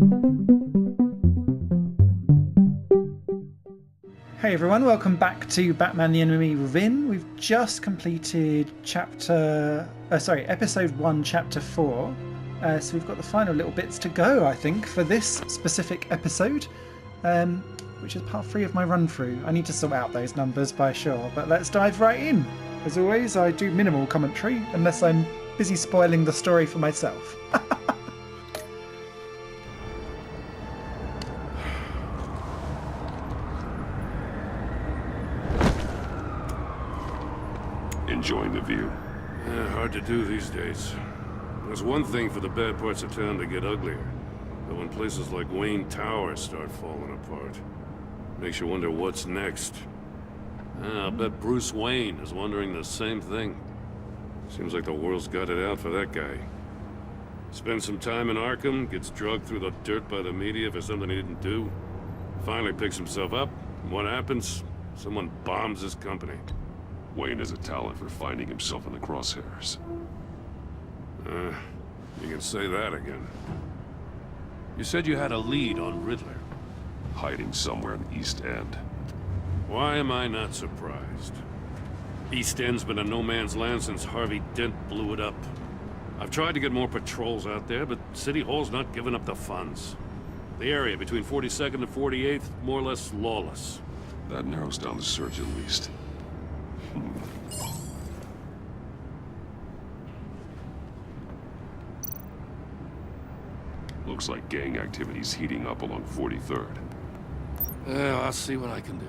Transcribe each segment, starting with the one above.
Hey everyone, welcome back to Batman the Enemy Within. We've just completed episode 1, chapter 4. So we've got the final little bits to go, I think, for this specific episode, which is part 3 of my run through. I need to sort out those numbers by sure, but let's dive right in. As always, I do minimal commentary, unless I'm busy spoiling the story for myself. Enjoying the view. Hard to do these days. There's one thing for the bad parts of town to get uglier, but when places like Wayne Tower start falling apart, makes you wonder what's next. I'll bet Bruce Wayne is wondering the same thing. Seems like the world's got it out for that guy. Spends some time in Arkham, gets drugged through the dirt by the media for something he didn't do. Finally picks himself up, and what happens? Someone bombs his company. Wayne has a talent for finding himself in the crosshairs. You can say that again. You said you had a lead on Riddler. Hiding somewhere in the East End. Why am I not surprised? East End's been a no-man's land since Harvey Dent blew it up. I've tried to get more patrols out there, but City Hall's not giving up the funds. The area between 42nd and 48th, more or less lawless. That narrows down the search at least. Looks like gang activity's heating up along 43rd. I'll see what I can do.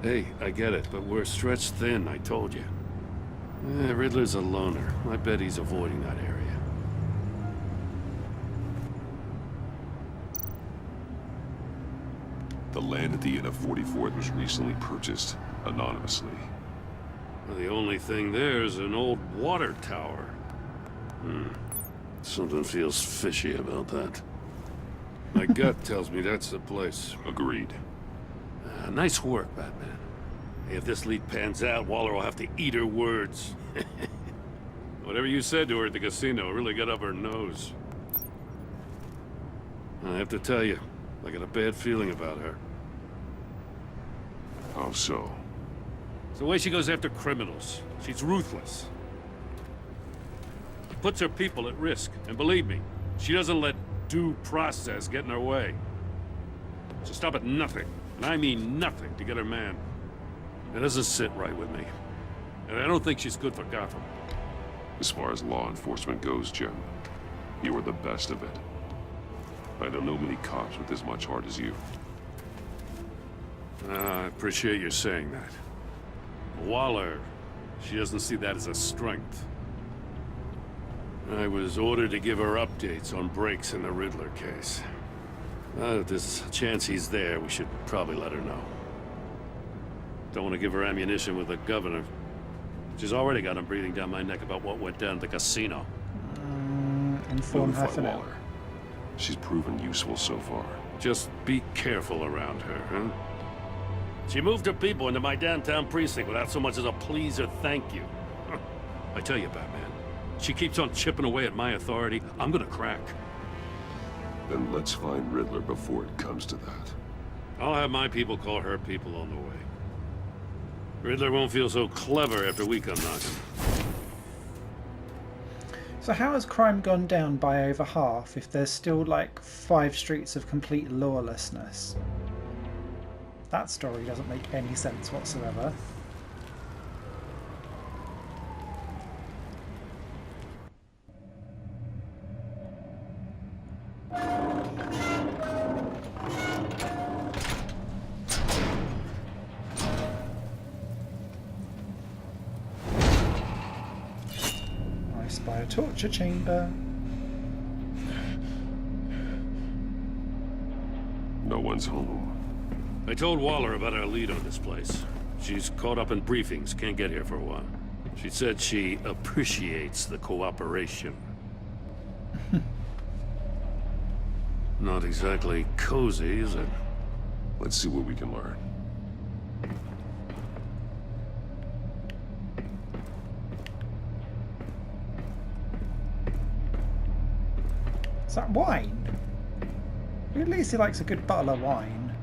Hey, I get it, but we're stretched thin, I told you. Riddler's a loner. I bet he's avoiding that area. The land at the end of 44th was recently purchased, anonymously. Well, the only thing there is an old water tower. Something feels fishy about that. My gut tells me that's the place. Agreed. Nice work, Batman. If this lead pans out, Waller will have to eat her words. Whatever you said to her at the casino really got up her nose. I have to tell you, I got a bad feeling about her. How so? It's the way she goes after criminals. She's ruthless. Puts her people at risk. And believe me, she doesn't let due process get in her way. She'll stop at nothing, and I mean nothing, to get her man. It doesn't sit right with me. And I don't think she's good for Gotham. As far as law enforcement goes, Jim, you are the best of it. I don't know many cops with as much heart as you. I appreciate you saying that. Waller, she doesn't see that as a strength. I was ordered to give her updates on breaks in the Riddler case. If there's a chance he's there, we should probably let her know. Don't want to give her ammunition with the governor. She's already got him breathing down my neck about what went down at the casino. Inform her for now. Waller. She's proven useful so far. Just be careful around her, huh? She moved her people into my downtown precinct without so much as a please or thank you. I tell you, Batman, she keeps on chipping away at my authority, I'm gonna crack. Then let's find Riddler before it comes to that. I'll have my people call her people on the way. Riddler won't feel so clever after we come knocking. So how has crime gone down by over half if there's still like 5 streets of complete lawlessness? That story doesn't make any sense whatsoever. I spy a torture chamber. No one's home. I told Waller about our lead on this place. She's caught up in briefings, can't get here for a while. She said she appreciates the cooperation. Not exactly cozy, is it? Let's see what we can learn. Is that wine? At least he likes a good bottle of wine.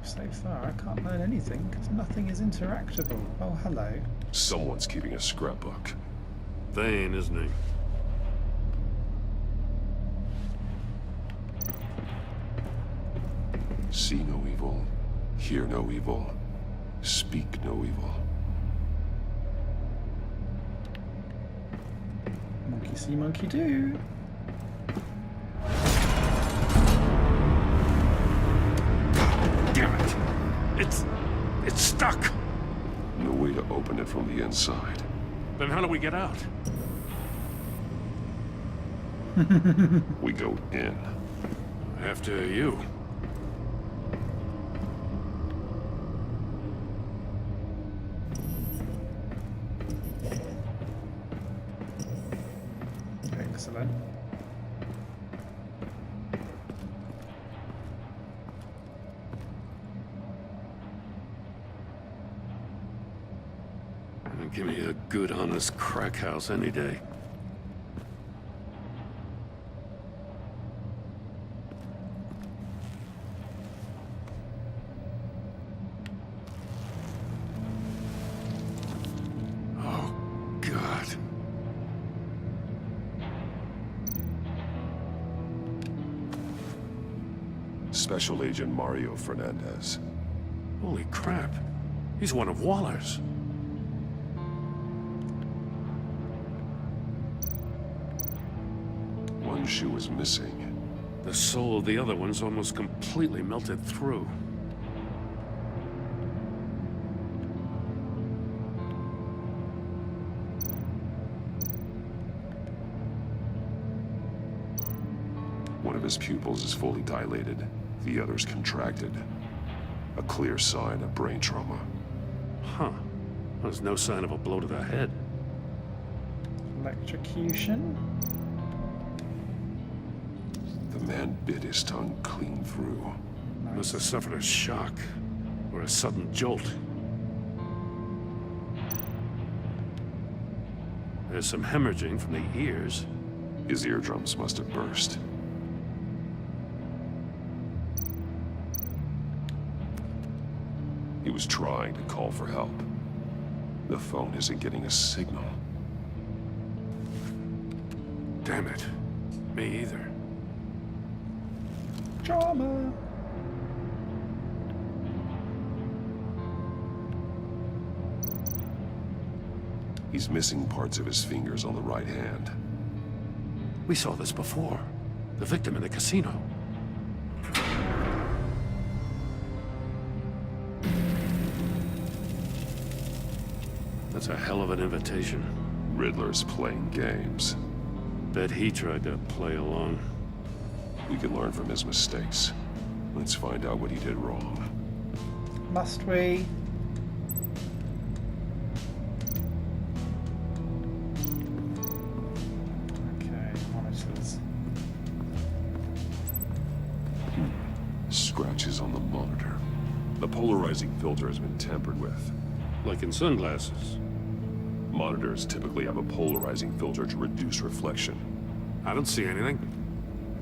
So far, I can't learn anything because nothing is interactable. Oh, hello. Someone's keeping a scrapbook. Vain, isn't he? See no evil, hear no evil, speak no evil. Monkey see, monkey do. Damn it! It's stuck! No way to open it from the inside. Then how do we get out? We go in. After you. Excellent. Give me a good, honest crack house any day. Oh, God. Special Agent Mario Fernandez. Holy crap. He's one of Waller's. One shoe is missing. The soul of the other one's almost completely melted through. One of his pupils is fully dilated, the other's contracted. A clear sign of brain trauma. Huh. There's no sign of a blow to the head. Electrocution. The man bit his tongue clean through. Must have suffered a shock, or a sudden jolt. There's some hemorrhaging from the ears. His eardrums must have burst. He was trying to call for help. The phone isn't getting a signal. Damn it. Me either. Drama. He's missing parts of his fingers on the right hand. We saw this before. The victim in the casino. That's a hell of an invitation. Riddler's playing games. Bet he tried to play along. We can learn from his mistakes. Let's find out what he did wrong. Must we? Okay, monitors. Scratches on the monitor. The polarizing filter has been tampered with. Like in sunglasses. Monitors typically have a polarizing filter to reduce reflection. I don't see anything.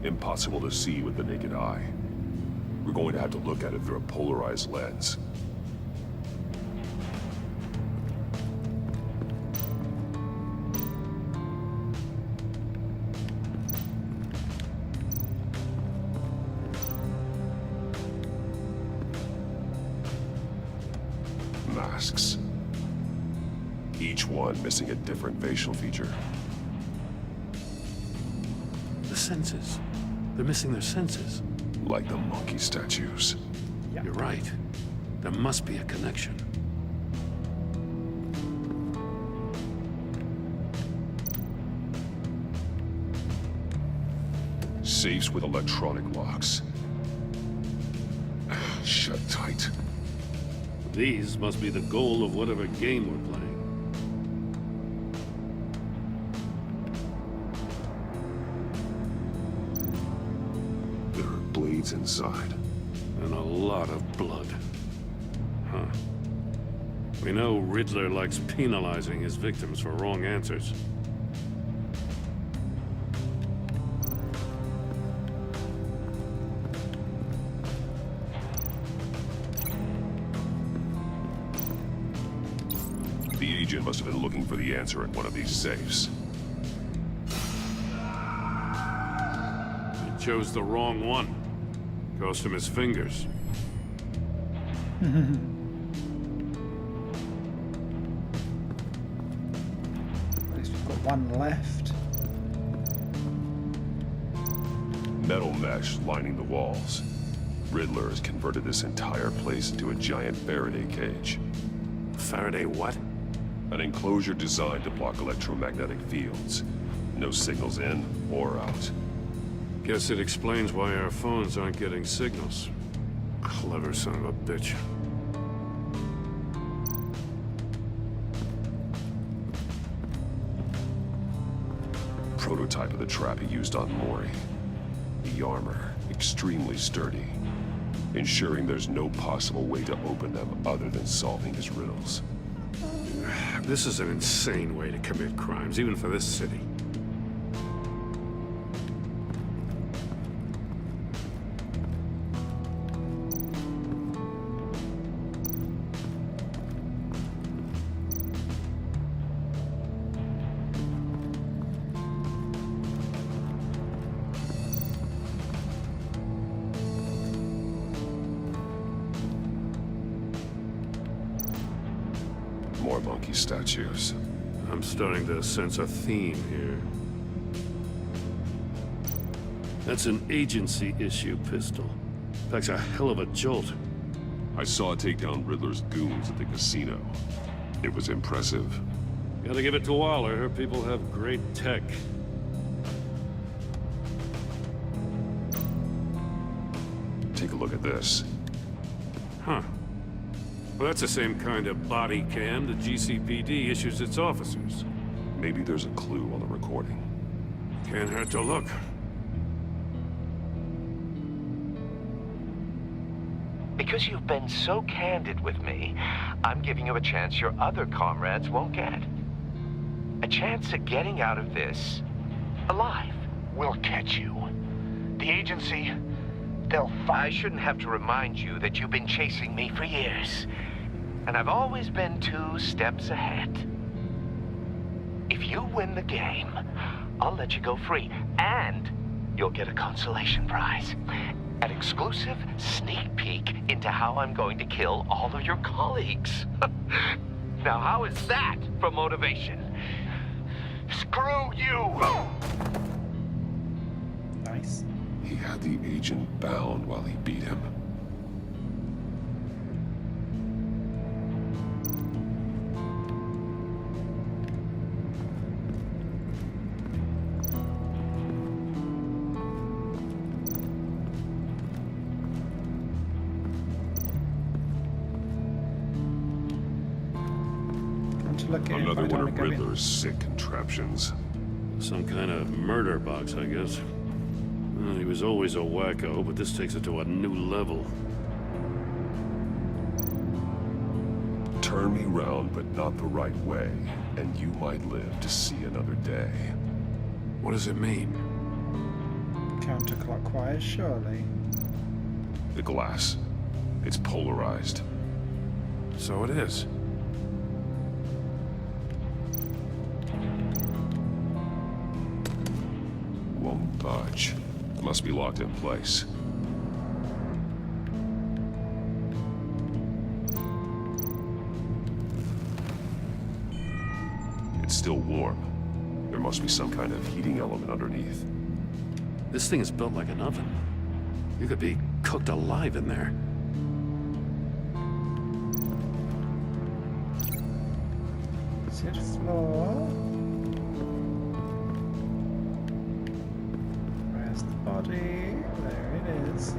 Impossible to see with the naked eye. We're going to have to look at it through a polarized lens. Masks. Each one missing a different facial feature. The senses. They're missing their senses. Like the monkey statues. Yeah. You're right. There must be a connection. Safes with electronic locks. Shut tight. These must be the goal of whatever game we're playing. There are blades inside. And a lot of blood. Huh. We know Riddler likes penalizing his victims for wrong answers. The agent must have been looking for the answer in one of these safes. He chose the wrong one. Cost him his fingers. At least we've got one left. Metal mesh lining the walls. Riddler has converted this entire place into a giant Faraday cage. Faraday what? An enclosure designed to block electromagnetic fields. No signals in or out. Guess it explains why our phones aren't getting signals. Clever son of a bitch. Prototype of the trap he used on Mori. The armor, extremely sturdy, ensuring there's no possible way to open them other than solving his riddles. This is an insane way to commit crimes, even for this city. More monkey statues. I'm starting to sense a theme here. That's an agency issue pistol. Packs a hell of a jolt. I saw it take down Riddler's goons at the casino. It was impressive. Gotta give it to Waller. Her people have great tech. Take a look at this. Huh. Well, that's the same kind of body cam the GCPD issues its officers. Maybe there's a clue on the recording. Can't hurt to look. Because you've been so candid with me, I'm giving you a chance your other comrades won't get. A chance at getting out of this alive. We'll catch you. The agency, they'll find... I shouldn't have to remind you that you've been chasing me for years. And I've always been 2 steps ahead. If you win the game, I'll let you go free. And you'll get a consolation prize. An exclusive sneak peek into how I'm going to kill all of your colleagues. Now, how is that for motivation? Screw you! Nice. He had the agent bound while he beat him. Look at Another it, one of Riddler's sick contraptions. Some kind of murder box, I guess. Well, he was always a wacko, but this takes it to a new level. Turn me round, but not the right way, and you might live to see another day. What does it mean? Counterclockwise, surely. The glass. It's polarized. So it is. Won't budge. Must be locked in place. It's still warm. There must be some kind of heating element underneath. This thing is built like an oven. You could be cooked alive in there. Sixth floor. Where's the body? There it is.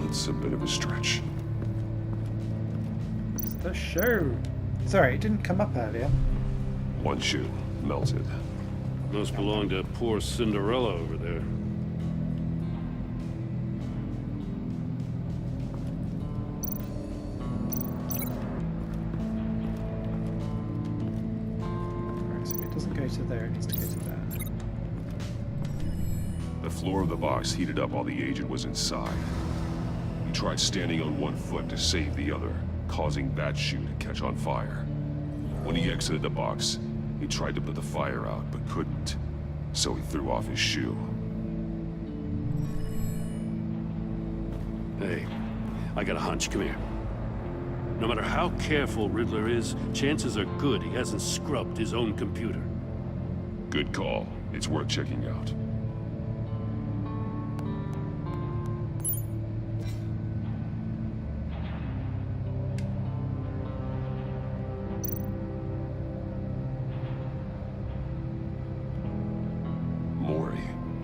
It's a bit of a stretch. It's the shoe. Sorry, it didn't come up earlier. One shoe melted. Must belong to poor Cinderella over there. Right, so it doesn't go to there, it needs to go to there. The floor of the box heated up while the agent was inside. He tried standing on one foot to save the other, causing that shoe to catch on fire. When he exited the box, he tried to put the fire out, but couldn't. So he threw off his shoe. Hey, I got a hunch. Come here. No matter how careful Riddler is, chances are good he hasn't scrubbed his own computer. Good call. It's worth checking out.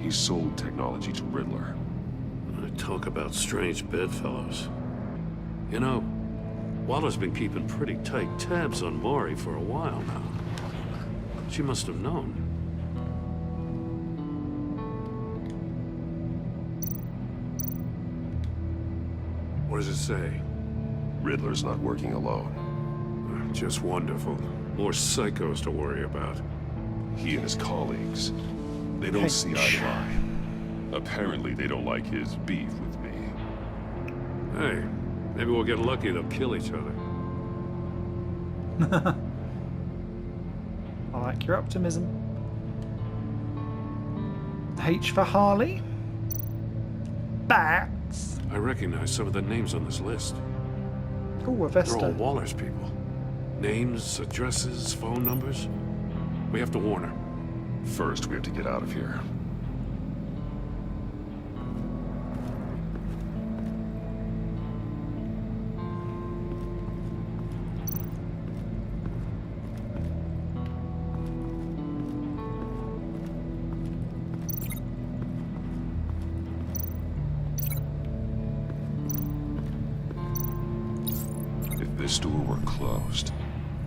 He sold technology to Riddler. Talk about strange bedfellows. You know, Waller's been keeping pretty tight tabs on Maury for a while now. She must have known. What does it say? Riddler's not working alone. Just wonderful. More psychos to worry about. He and his colleagues, they don't see eye to eye. Apparently, they don't like his beef with me. Hey, maybe we'll get lucky they'll kill each other. I like your optimism. H for Harley. Bats. I recognize some of the names on this list. Oh, a They're Vesta. all Waller's people. Names, addresses, phone numbers. We have to warn her. First, we have to get out of here. If this door were closed,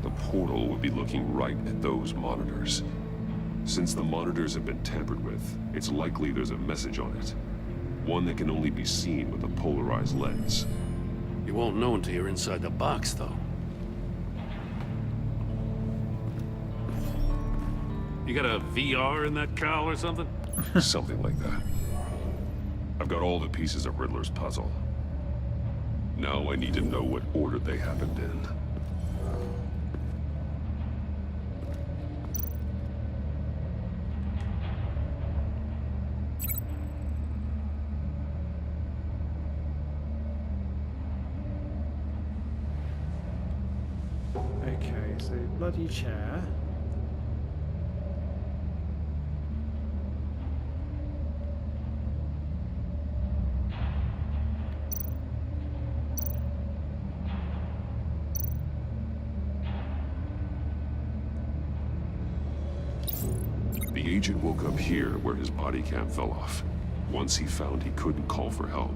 the portal would be looking right at those monitors. Since the monitors have been tampered with, it's likely there's a message on it. One that can only be seen with a polarized lens. You won't know until you're inside the box, though. You got a VR in that cowl or something? Something like that. I've got all the pieces of Riddler's puzzle. Now I need to know what order they happened in. Okay, so bloody chair. The agent woke up here where his body cam fell off. Once he found he couldn't call for help,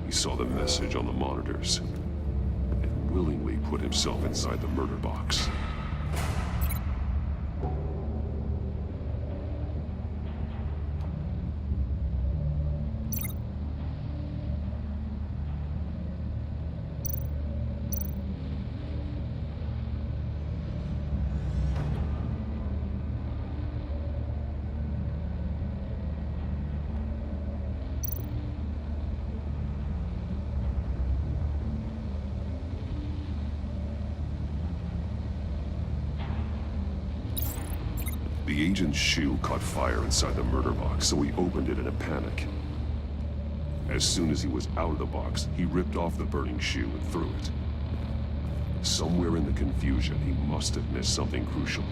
he saw the message on the monitors and willingly put himself inside the murder box. The agent's shoe caught fire inside the murder box, so he opened it in a panic. As soon as he was out of the box, he ripped off the burning shoe and threw it. Somewhere in the confusion, he must have missed something crucial.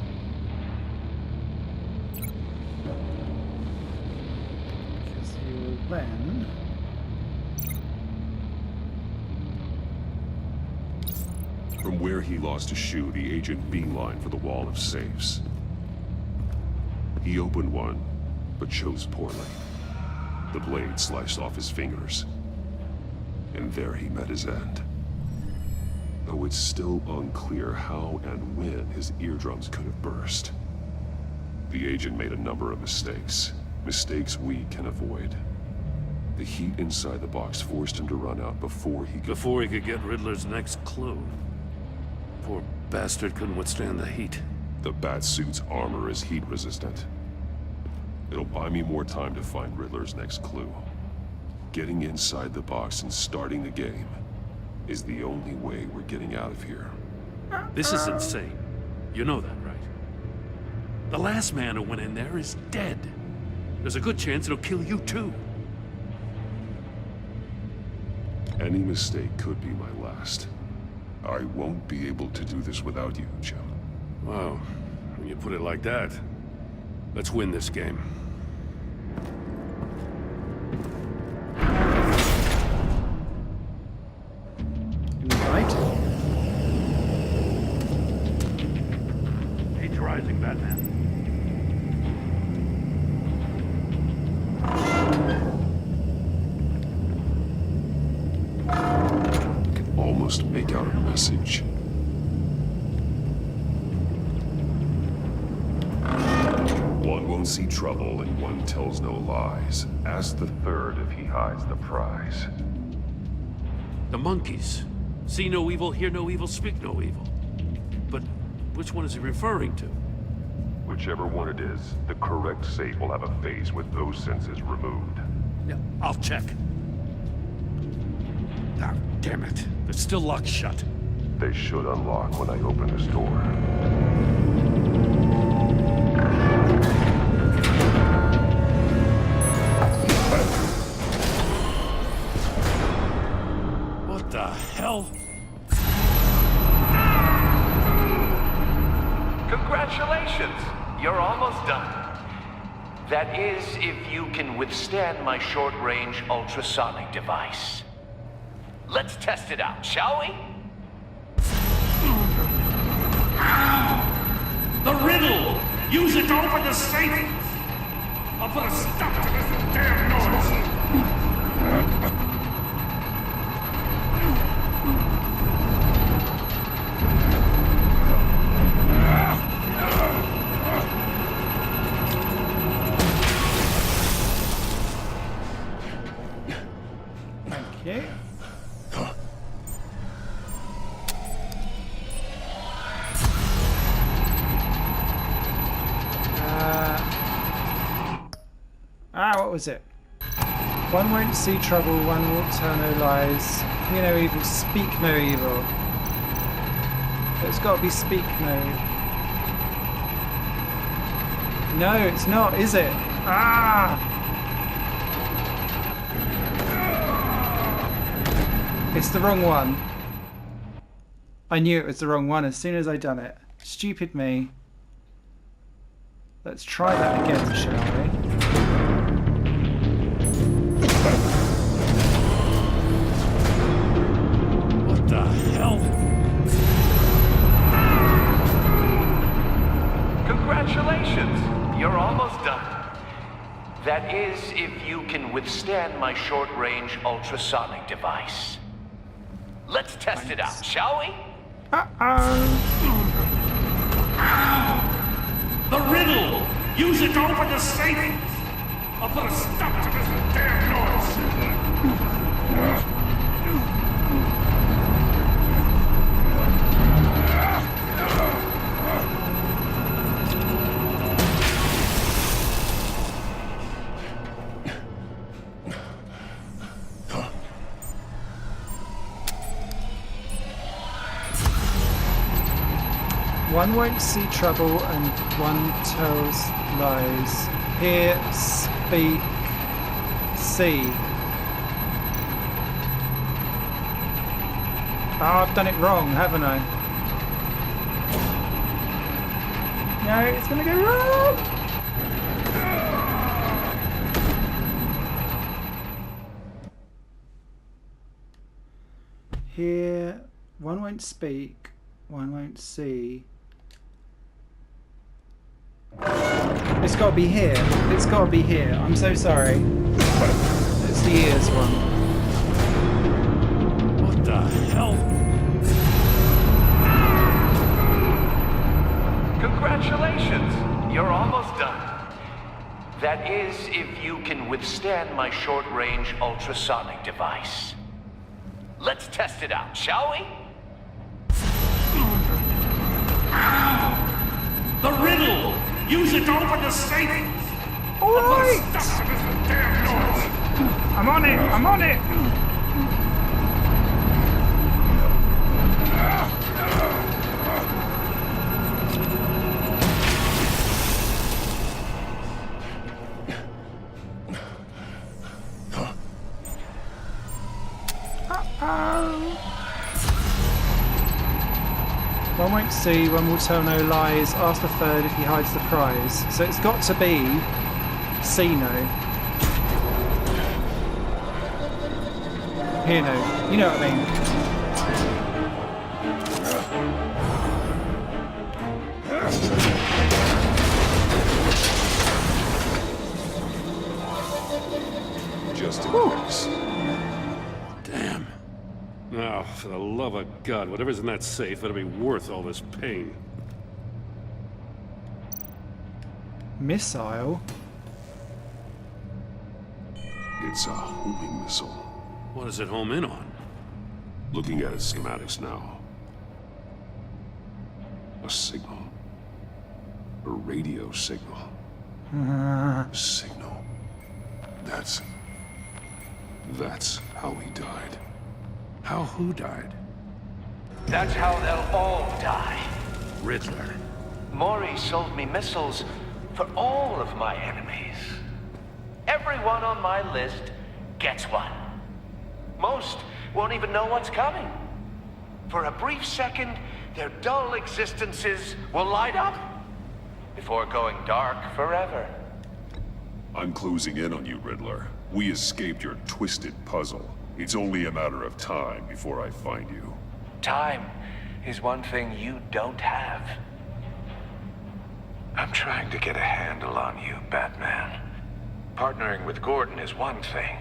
Because he will then... From where he lost his shoe, the agent beelined for the wall of safes. He opened one, but chose poorly. The blade sliced off his fingers. And there he met his end. Though it's still unclear how and when his eardrums could have burst. The agent made a number of mistakes. Mistakes we can avoid. The heat inside the box forced him to run out before he could get Riddler's next clue. Poor bastard couldn't withstand the heat. The Batsuit's armor is heat resistant. It'll buy me more time to find Riddler's next clue. Getting inside the box and starting the game is the only way we're getting out of here. This is insane. You know that, right? The last man who went in there is dead. There's a good chance it'll kill you too. Any mistake could be my last. I won't be able to do this without you, Jim. Wow, when you put it like that, let's win this game. Right? Heat's rising, Batman. I can almost make out a message. One won't see trouble and one tells no lies. Ask the third if he hides the prize. The monkeys. See no evil, hear no evil, speak no evil. But which one is he referring to? Whichever one it is, the correct safe will have a face with those senses removed. Yeah, I'll check. Ah, damn it. They're still locked shut. They should unlock when I open this door. What the hell? Congratulations! You're almost done. That is, if you can withstand my short-range ultrasonic device. Let's test it out, shall we? The riddle! Use it to open the safe! I'll put a stop to this damn noise! Okay. What was it? One won't see trouble, one will tell no lies. Hear no evil, speak no evil. It's got to be speak no. No, it's not, is it? It's the wrong one. I knew it was the wrong one as soon as I done it. Stupid me. Let's try that again, shall we? What the hell? Congratulations! You're almost done. That is, if you can withstand my short-range ultrasonic device. Let's test it out, shall we? The riddle! Use it to open the safe! I'll put a stop to this damn noise! One won't see trouble and one tells lies. Hear, speak, see. Oh, I've done it wrong, haven't I? No, it's gonna go wrong! Hear, one won't speak, one won't see. It's got to be here. It's got to be here. I'm so sorry. It's the ears one. What the hell? Congratulations! You're almost done. That is, if you can withstand my short-range ultrasonic device. Let's test it out, shall we? The riddle! Use it to open the safe! All right. Stop this damn noise! I'm on it. I'm on it. One won't see, one will tell no lies, ask the third if he hides the prize. So it's got to be see no. Hear no. You know what I mean. Just in case. Damn. Oh, for the love of God, whatever's in that safe better be worth all this pain. Missile? It's a homing missile. What does it home in on? Looking at its schematics now. A signal. A radio signal. Signal. That's how he died. How who died? That's how they'll all die. Riddler. Maury sold me missiles for all of my enemies. Everyone on my list gets one. Most won't even know what's coming. For a brief second, their dull existences will light up before going dark forever. I'm closing in on you, Riddler. We escaped your twisted puzzle. It's only a matter of time before I find you. Time is one thing you don't have. I'm trying to get a handle on you, Batman. Partnering with Gordon is one thing.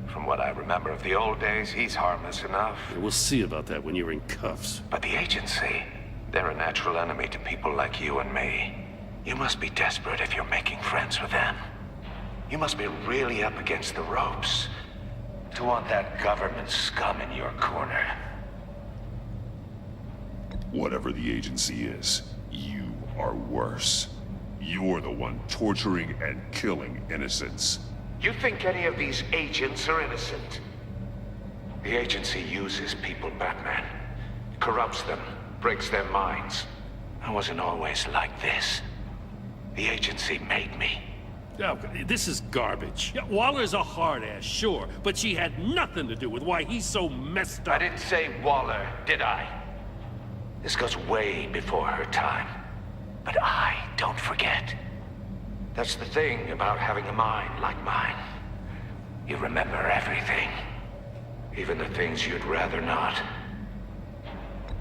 From what I remember of the old days, he's harmless enough. We'll see about that when you're in cuffs. But the agency, they're a natural enemy to people like you and me. You must be desperate if you're making friends with them. You must be really up against the ropes to want that government scum in your corner. Whatever the agency is, you are worse. You're the one torturing and killing innocents. You think any of these agents are innocent? The agency uses people, Batman. Corrupts them, breaks their minds. I wasn't always like this. The agency made me. Oh, this is garbage. Yeah, Waller's a hard-ass, sure, but she had nothing to do with why he's so messed up. I didn't say Waller, did I? This goes way before her time. But I don't forget. That's the thing about having a mind like mine. You remember everything. Even the things you'd rather not.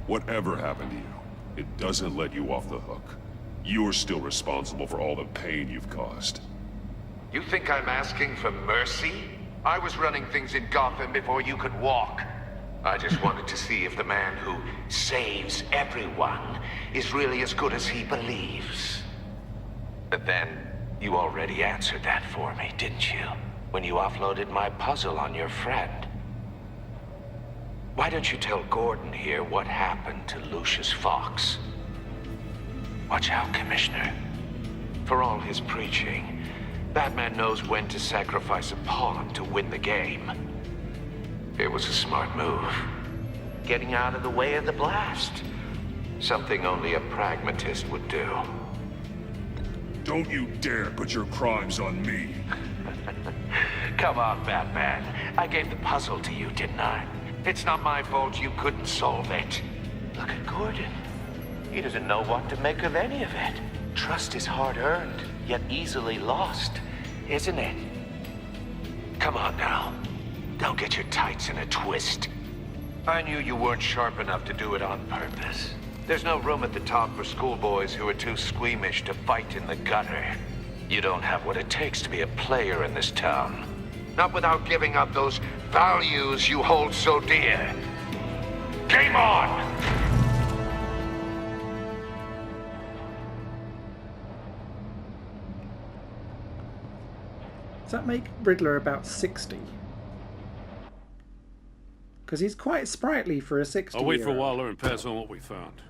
Whatever happened to you, it doesn't let you off the hook. You're still responsible for all the pain you've caused. You think I'm asking for mercy? I was running things in Gotham before you could walk. I just wanted to see if the man who saves everyone is really as good as he believes. But then, you already answered that for me, didn't you? When you offloaded my puzzle on your friend. Why don't you tell Gordon here what happened to Lucius Fox? Watch out, Commissioner. For all his preaching, Batman knows when to sacrifice a pawn to win the game. It was a smart move. Getting out of the way of the blast. Something only a pragmatist would do. Don't you dare put your crimes on me. Come on, Batman. I gave the puzzle to you, didn't I? It's not my fault you couldn't solve it. Look at Gordon. He doesn't know what to make of any of it. Trust is hard-earned, yet easily lost, isn't it? Come on now. Don't get your tights in a twist. I knew you weren't sharp enough to do it on purpose. There's no room at the top for schoolboys who are too squeamish to fight in the gutter. You don't have what it takes to be a player in this town. Not without giving up those values you hold so dear. Game on! that make Riddler about 60? Because he's quite sprightly for a 60-year-old. I'll wait for Waller and pass on what we found.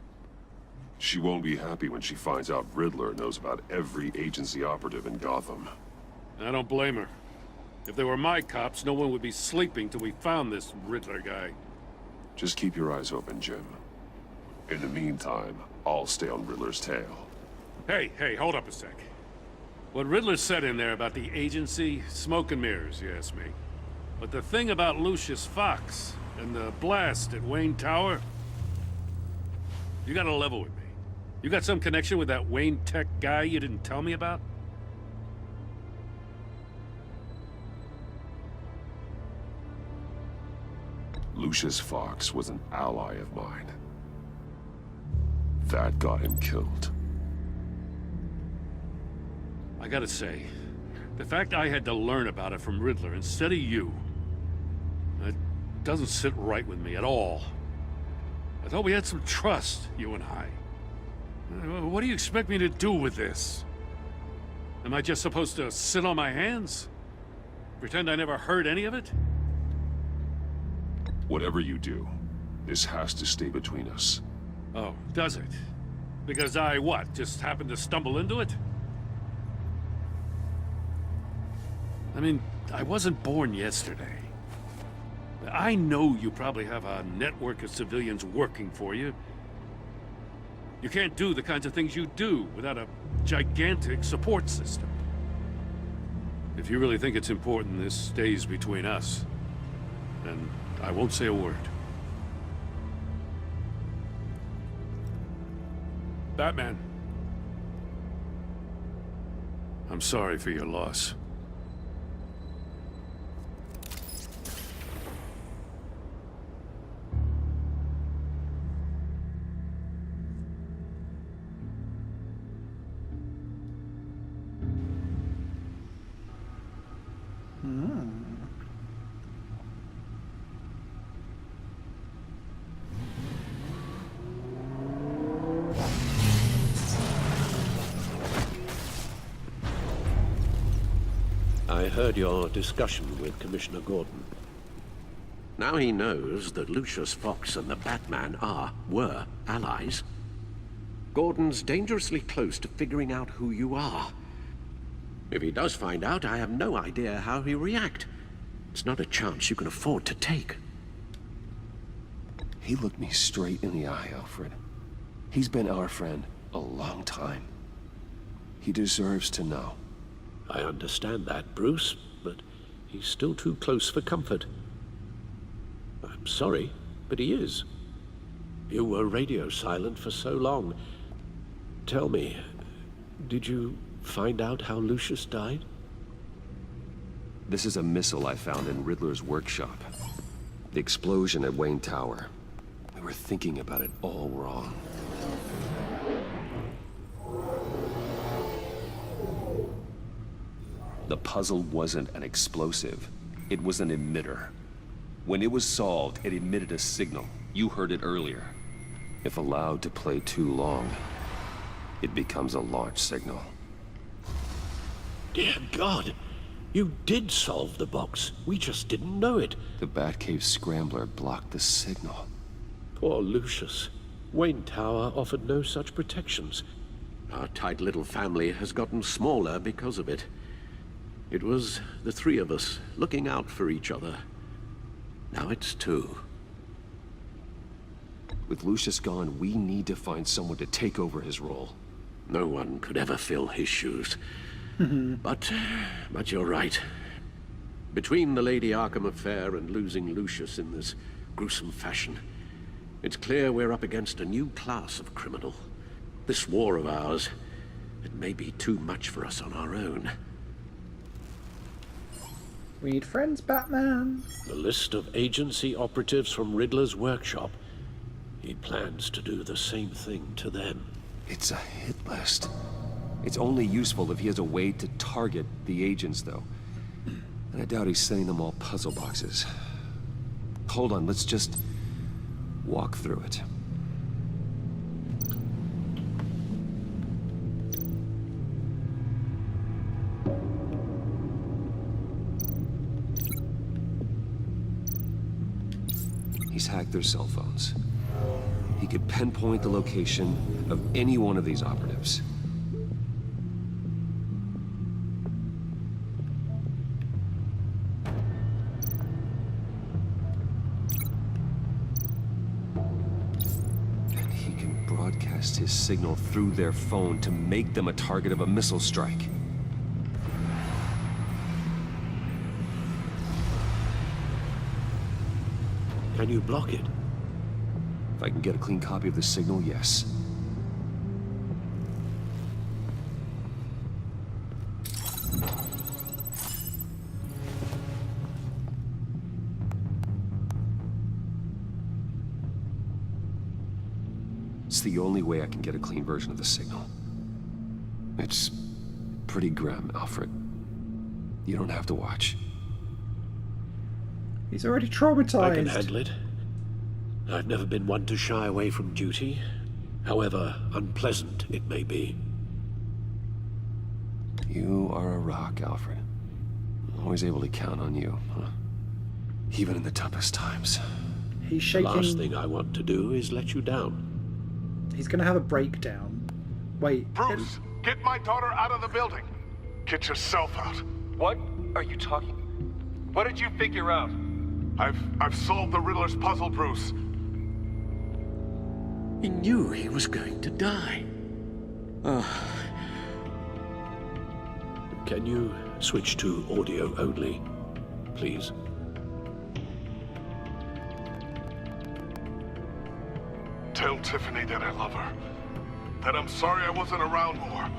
She won't be happy when she finds out Riddler knows about every agency operative in Gotham. I don't blame her. If they were my cops, no one would be sleeping till we found this Riddler guy. Just keep your eyes open, Jim. In the meantime, I'll stay on Riddler's tail. Hey, hold up a sec. What Riddler said in there about the agency, smoke and mirrors, you ask me. But the thing about Lucius Fox and the blast at Wayne Tower, you gotta level with me. You got some connection with that Wayne Tech guy you didn't tell me about? Lucius Fox was an ally of mine. That got him killed. I gotta say, the fact I had to learn about it from Riddler instead of you, it doesn't sit right with me at all. I thought we had some trust, you and I. What do you expect me to do with this? Am I just supposed to sit on my hands? Pretend I never heard any of it? Whatever you do, this has to stay between us. Oh, does it? Because I, what, just happened to stumble into it? I mean, I wasn't born yesterday. I know you probably have a network of civilians working for you. You can't do the kinds of things you do without a gigantic support system. If you really think it's important this stays between us, then I won't say a word. Batman. I'm sorry for your loss. I heard your discussion with Commissioner Gordon. Now he knows that Lucius Fox and the Batman were allies. Gordon's dangerously close to figuring out who you are. If he does find out, I have no idea how he'll react. It's not a chance you can afford to take. He looked me straight in the eye, Alfred. He's been our friend a long time. He deserves to know. I understand that, Bruce, but he's still too close for comfort. I'm sorry, but he is. You were radio silent for so long. Tell me, did you find out how Lucius died? This is a missile I found in Riddler's workshop. The explosion at Wayne Tower. We were thinking about it all wrong. The puzzle wasn't an explosive. It was an emitter. When it was solved, it emitted a signal. You heard it earlier. If allowed to play too long, it becomes a launch signal. Dear God! You did solve the box. We just didn't know it. The Batcave scrambler blocked the signal. Poor Lucius. Wayne Tower offered no such protections. Our tight little family has gotten smaller because of it. It was the three of us looking out for each other. Now it's two. With Lucius gone, we need to find someone to take over his role. No one could ever fill his shoes. But you're right. Between the Lady Arkham affair and losing Lucius in this gruesome fashion, it's clear we're up against a new class of criminal. This war of ours, it may be too much for us on our own. We need friends, Batman. The list of agency operatives from Riddler's workshop. He plans to do the same thing to them. It's a hit list. It's only useful if he has a way to target the agents, though. And I doubt he's sending them all puzzle boxes. Hold on, let's just walk through it. He's hacked their cell phones. He could pinpoint the location of any one of these operatives. And he can broadcast his signal through their phone to make them a target of a missile strike. Can you block it? If I can get a clean copy of the signal, yes. It's the only way I can get a clean version of the signal. It's pretty grim, Alfred. You don't have to watch. He's already traumatized. I can handle it. I've never been one to shy away from duty, however unpleasant it may be. You are a rock, Alfred. Always able to count on you, huh? Even in the toughest times. He's The shaking. last thing I want to do is let you down. He's going to have a breakdown. Wait. Bruce, get my daughter out of the building. Get yourself out. What are you talking? What did you figure out? I've solved the Riddler's puzzle, Bruce. He knew he was going to die. Can you switch to audio only, please? Tell Tiffany that I love her. That I'm sorry I wasn't around more.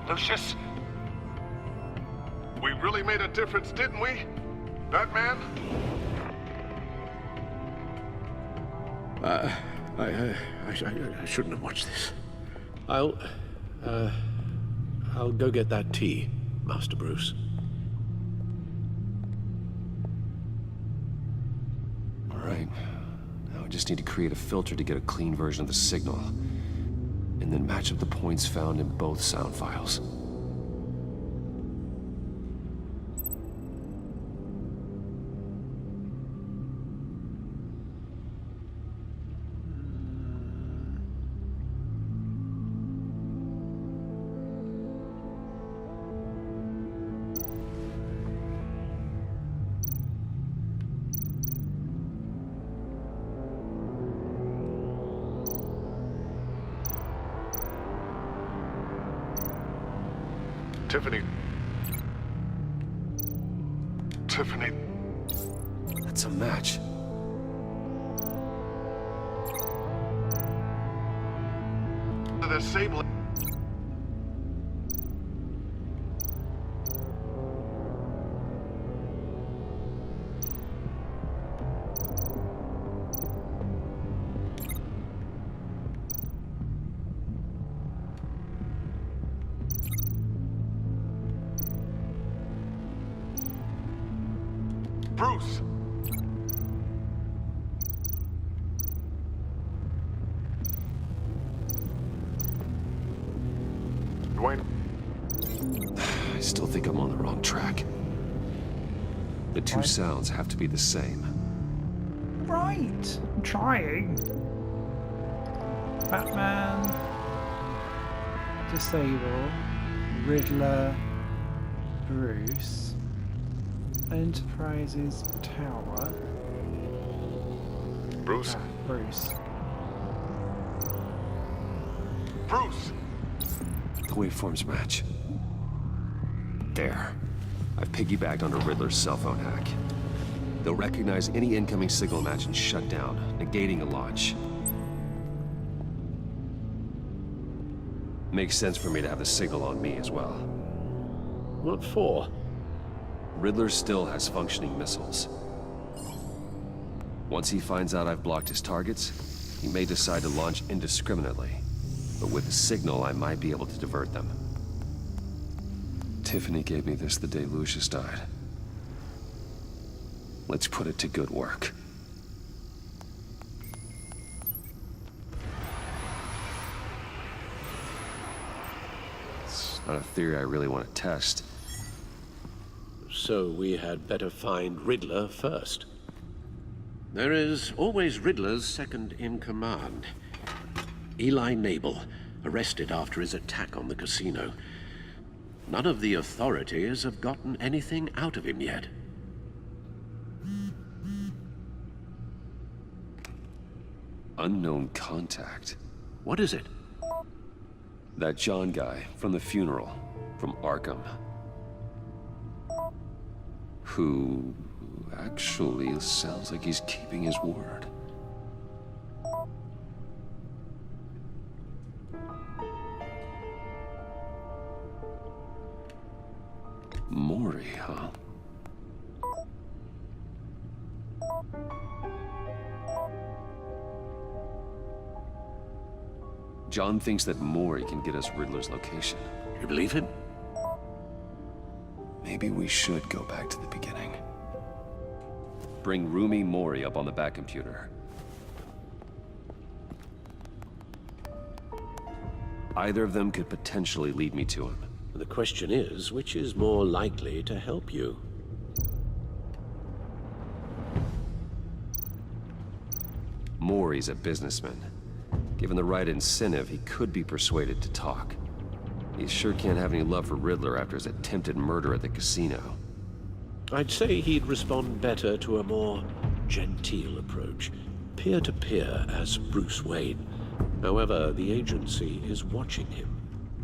Lucius? We really made a difference, didn't we? Batman? I shouldn't have watched this. I'll go get that tea, Master Bruce. All right. Now I just need to create a filter to get a clean version of the signal. And then match up the points found in both sound files. Tiffany. That's a match. The disabling. Bruce! Dwayne? I still think I'm on the wrong track. The two sounds have to be the same. Right. I'm trying. Batman. Disable. Riddler. Bruce. Enterprises Tower. Bruce? Bruce. Bruce! The waveforms match. There. I've piggybacked onto Riddler's cell phone hack. They'll recognize any incoming signal match and shut down, negating a launch. Makes sense for me to have the signal on me as well. What for? Riddler still has functioning missiles. Once he finds out I've blocked his targets, he may decide to launch indiscriminately. But with the signal, I might be able to divert them. Tiffany gave me this the day Lucius died. Let's put it to good work. It's not a theory I really want to test. So we had better find Riddler first. There is always Riddler's second-in-command. Eli Nabel, arrested after his attack on the casino. None of the authorities have gotten anything out of him yet. Unknown contact. What is it? That John guy from the funeral, from Arkham. Who actually sounds like he's keeping his word. Mori, huh? John thinks that Mori can get us Riddler's location. You believe him? Maybe we should go back to the beginning. Bring Rumi Mori up on the back computer. Either of them could potentially lead me to him. The question is, which is more likely to help you? Mori's a businessman. Given the right incentive, he could be persuaded to talk. He sure can't have any love for Riddler after his attempted murder at the casino. I'd say he'd respond better to a more genteel approach, peer-to-peer as Bruce Wayne. However, the agency is watching him.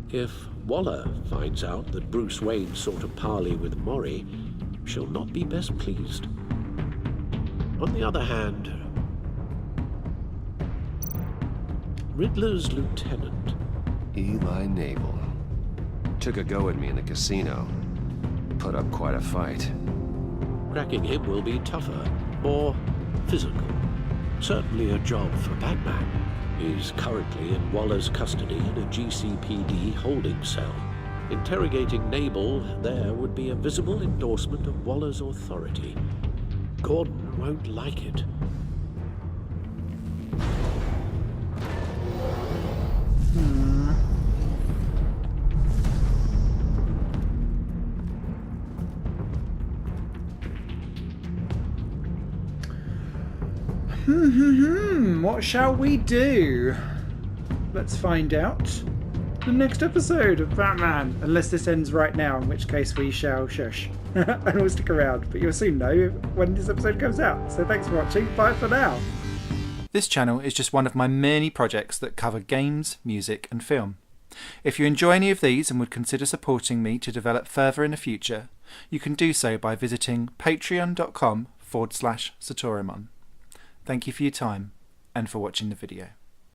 If Waller finds out that Bruce Wayne sought a parley with Mori, she'll not be best pleased. On the other hand, Riddler's lieutenant, Eli Nabel, took a go at me in the casino. Put up quite a fight. cracking him will be tougher, more physical. Certainly a job for Batman. He's currently in Waller's custody in a GCPD holding cell. Interrogating Nabel there would be a visible endorsement of Waller's authority. Gordon won't like it. What shall we do? Let's find out the next episode of Batman. Unless this ends right now, in which case we shall shush. And we'll stick around, but you'll soon know when this episode comes out. So thanks for watching. Bye for now. This channel is just one of my many projects that cover games, music and film. If you enjoy any of these and would consider supporting me to develop further in the future, you can do so by visiting patreon.com/Satorimon. Thank you for your time and for watching the video.